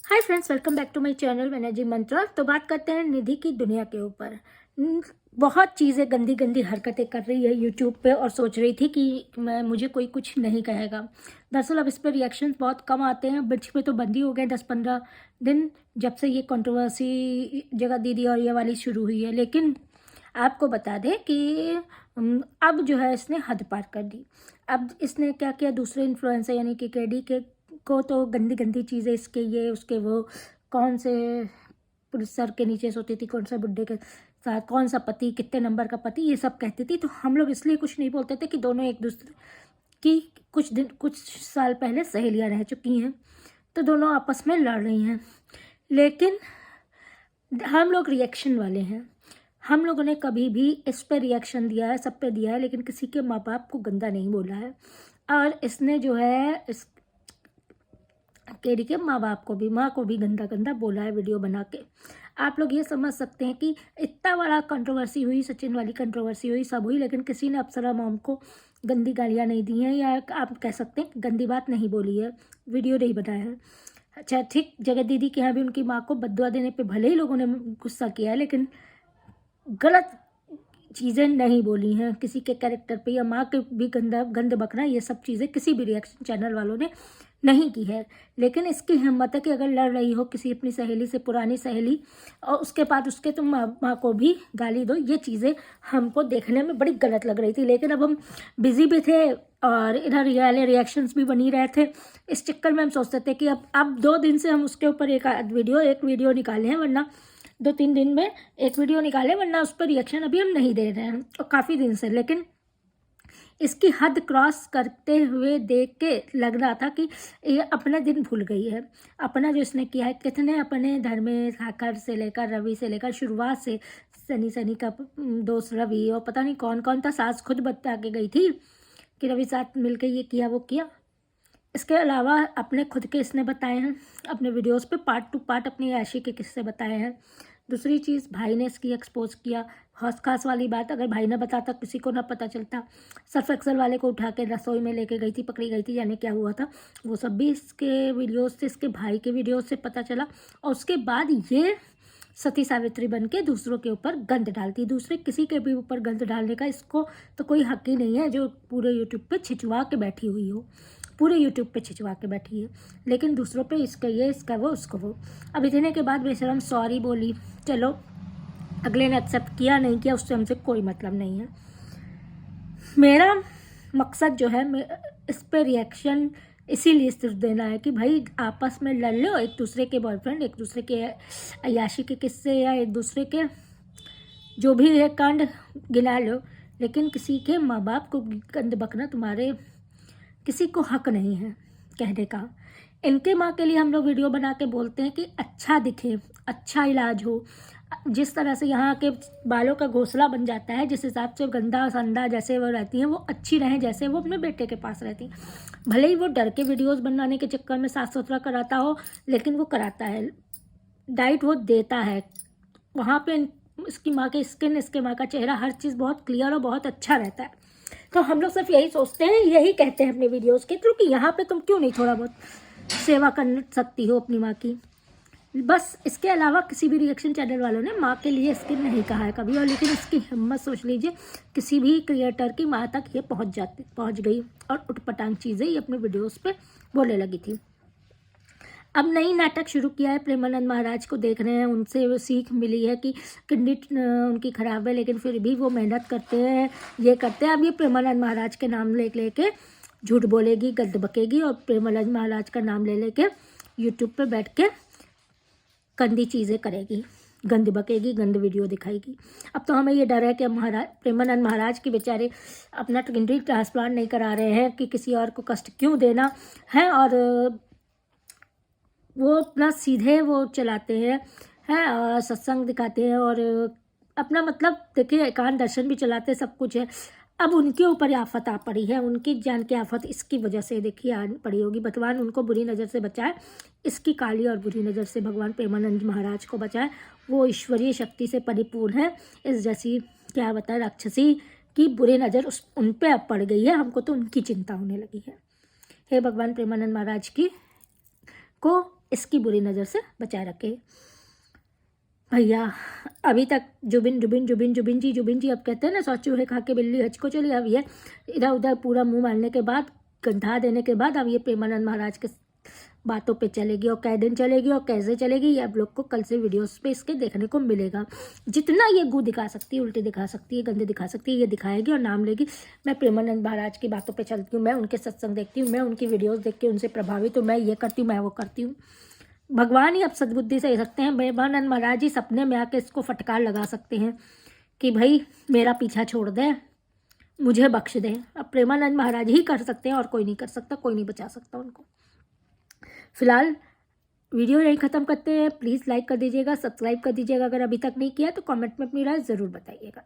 Hi friends, welcome back to my channel energy mantra. तो बात करते हैं निधि की दुनिया के ऊपर। बहुत चीज़ें गंदी गंदी हरकतें कर रही है यूट्यूब पे और सोच रही थी कि मुझे कोई कुछ नहीं कहेगा। दरअसल अब इस पर रिएक्शंस बहुत कम आते हैं। बीच में तो बंदी हो गए 10-15 दिन, जब से ये कंट्रोवर्सी जगह दीदी और ये वाली शुरू हुई है। लेकिन आपको बता दें कि अब जो है इसने हद पार कर दी। अब इसने क्या किया, दूसरे इन्फ्लुएंसर यानी कि केडी के को तो गंदी गंदी चीज़ें, इसके ये उसके वो, कौन से पुलिस सर के नीचे सोती थी, कौन सा बुड्ढे के साथ, कौन सा पति, कितने नंबर का पति, ये सब कहती थी। तो हम लोग इसलिए कुछ नहीं बोलते थे कि दोनों एक दूसरे की कुछ साल पहले सहेलियां रह चुकी हैं, तो दोनों आपस में लड़ रही हैं। लेकिन हम लोग रिएक्शन वाले हैं। हम लोगों ने कभी भी इस पे रिएक्शन दिया है, सब पे दिया है, लेकिन किसी के माँ बाप को गंदा नहीं बोला है। और इसने जो है इस केडी के माँ बाप को भी, माँ को भी गंदा गंदा बोला है वीडियो बना के। आप लोग ये समझ सकते हैं कि इतना बड़ा कंट्रोवर्सी हुई, सचिन वाली कंट्रोवर्सी हुई, सब हुई, लेकिन किसी ने अप्सरा मॉम को गंदी गालियाँ नहीं दी हैं, या आप कह सकते हैं गंदी बात नहीं बोली है, वीडियो नहीं बनाया है। अच्छा ठीक, जगत दीदी के यहाँ भी उनकी माँ को बददुआ देने पे भले ही लोगों ने गुस्सा किया है, लेकिन गलत चीज़ें नहीं बोली हैं किसी के कैरेक्टर पे, या माँ के भी गंद बकना, ये सब चीज़ें किसी भी रिएक्शन चैनल वालों ने नहीं की है। लेकिन इसकी हिम्मत है कि अगर लड़ रही हो किसी अपनी सहेली से, पुरानी सहेली, और उसके बाद उसके तुम माँ को भी गाली दो, ये चीज़ें हमको देखने में बड़ी गलत लग रही थी। लेकिन अब हम बिजी भी थे और इधर ये वाले रिएक्शंस भी बनी रहे थे। इस चक्कर में हम सोचते थे कि अब 2 दिन से हम उसके ऊपर एक वीडियो निकाले हैं, वरना 2-3 दिन में एक वीडियो निकाले, वरना उस पर रिएक्शन अभी हम नहीं दे रहे हैं और काफ़ी दिन से। लेकिन इसकी हद क्रॉस करते हुए देख के लग रहा था कि ये अपना दिन भूल गई है। अपना जो इसने किया है, कितने अपने धर्मेश ठाकर से लेकर रवि से लेकर शुरुआत से, सनी का दोस्त रवि, और पता नहीं कौन कौन था, सास खुद बता के गई थी कि रवि साथ मिलकर ये किया वो किया। इसके अलावा अपने खुद के इसने बताए हैं अपने वीडियोस पे, पार्ट टू पार्ट अपनी ऐशी के किस्से बताए हैं। दूसरी चीज़, भाई ने इसकी एक्सपोज किया। हौस खास वाली बात, अगर भाई ने बताता किसी को ना पता चलता। सर्फ एक्सल वाले को उठा के रसोई में लेके गई थी, पकड़ी गई थी, जाने क्या हुआ था, वो सब भी इसके वीडियोस से, इसके भाई के वीडियोस से पता चला। और उसके बाद ये सती सावित्री बन के दूसरों के ऊपर गंद डालती, दूसरे किसी के भी ऊपर गंद डालने का इसको तो कोई हक ही नहीं है, जो पूरे यूट्यूब पे छिचवा के बैठी हुई हो, पूरे यूट्यूब पे छिचवा के बैठी है। लेकिन दूसरों पे इसका ये, इसका वो, उसको वो। अब इतने के बाद बेशरम सॉरी बोली, चलो अगले ने एक्सेप्ट किया नहीं किया उससे हमसे कोई मतलब नहीं है। मेरा मकसद जो है, इस पे रिएक्शन इसीलिए सिर्फ देना है कि भाई आपस में लड़ लो, एक दूसरे के बॉयफ्रेंड, एक दूसरे के अय्याशी के किस्से, या एक दूसरे के जो भी है कांड गिना लो, लेकिन किसी के माँ बाप को गंद बकना तुम्हारे किसी को हक नहीं है कहने का। इनके माँ के लिए हम लोग वीडियो बना के बोलते हैं कि अच्छा दिखे, अच्छा इलाज हो। जिस तरह से यहाँ के बालों का घोंसला बन जाता है, जिस हिसाब से गंदा संदा जैसे वो रहती हैं, वो अच्छी रहें जैसे वो अपने बेटे के पास रहती हैं। भले ही वो डर के वीडियोस बनाने के चक्कर में साफ सुथरा कराता हो, लेकिन वो कराता है, डाइट वो देता है। वहाँ पे इसकी माँ की स्किन, इसके माँ का चेहरा, हर चीज़ बहुत क्लियर और बहुत अच्छा रहता है। तो हम लोग सिर्फ यही सोचते हैं, यही कहते हैं अपने वीडियोस के थ्रू कि यहाँ पे तुम क्यों नहीं थोड़ा बहुत सेवा कर सकती हो अपनी माँ की। बस इसके अलावा किसी भी रिएक्शन चैनल वालों ने माँ के लिए स्किन नहीं कहा है कभी। और लेकिन इसकी हिम्मत सोच लीजिए, किसी भी क्रिएटर की माँ तक ये पहुँच गई और उटपटांग चीज़ें ये अपने वीडियोज़ पे बोलने लगी थी। अब नई नाटक शुरू किया है, प्रेमानंद महाराज को देख रहे हैं, उनसे वो सीख मिली है कि किडनी उनकी ख़राब है, लेकिन फिर भी वो मेहनत करते हैं, ये करते हैं। अब ये प्रेमानंद महाराज के नाम लेके झूठ बोलेगी, गंद बकेगी, और प्रेमानंद महाराज का नाम ले लेके यूट्यूब पे बैठ के गंदी चीज़ें करेगी, गंद बकेगी, गंद वीडियो दिखाएगी। अब तो हमें ये डर है कि प्रेमानंद महाराज के बेचारे अपना किडनी ट्रांसप्लांट नहीं करा रहे हैं कि किसी और को कष्ट क्यों देना है, और वो अपना सीधे वो चलाते हैं और सत्संग दिखाते हैं, और अपना मतलब देखिए एकांत दर्शन भी चलाते हैं, सब कुछ है। अब उनके ऊपर आफत आ पड़ी है, उनकी जान की आफत इसकी वजह से देखिए आ पड़ी होगी। भगवान उनको बुरी नज़र से बचाए, इसकी काली और बुरी नज़र से भगवान प्रेमानंद महाराज को बचाए। वो ईश्वरीय शक्ति से परिपूर्ण है, इस जैसी क्या बताए राक्षसी की बुरी नज़र उन पर अब पड़ गई है। हमको तो उनकी चिंता होने लगी है। हे भगवान प्रेमानंद महाराज की को इसकी बुरी नज़र से बचाए रखे भैया। अभी तक जुबिन जुबिन जुबिन जुबिन जी अब कहते हैं ना, 100 चूहे खा के बिल्ली हज को चली। अब ये इधर उधर पूरा मुंह मारने के बाद, गंधा देने के बाद, अब ये प्रेमानंद महाराज के बातों पे चलेगी और कै दिन चलेगी और कैसे चलेगी, ये आप लोग को कल से वीडियोस पे इसके देखने को मिलेगा। जितना ये गू दिखा सकती है, उल्टी दिखा सकती है, गंदे दिखा सकती है, ये दिखाएगी और नाम लेगी। मैं प्रेमानंद महाराज की बातों पे चलती हूँ, मैं उनके सत्संग देखती हूँ, मैं उनकी वीडियोस देख के उनसे प्रभावित हूँ, मैं ये करती हूँ, मैं वो करती हूँ। भगवान ही अब सद्बुद्धि से सकते हैं। प्रेमानंद महाराज जी सपने में आके इसको फटकार लगा सकते हैं कि भाई मेरा पीछा छोड़ दे, मुझे बख्श दे। अब प्रेमानंद महाराज ही कर सकते हैं और कोई नहीं कर सकता, कोई नहीं बचा सकता उनको। फिलहाल वीडियो यहीं ख़त्म करते हैं। प्लीज़ लाइक कर दीजिएगा, सब्सक्राइब कर दीजिएगा अगर अभी तक नहीं किया तो कमेंट में अपनी राय ज़रूर बताइएगा।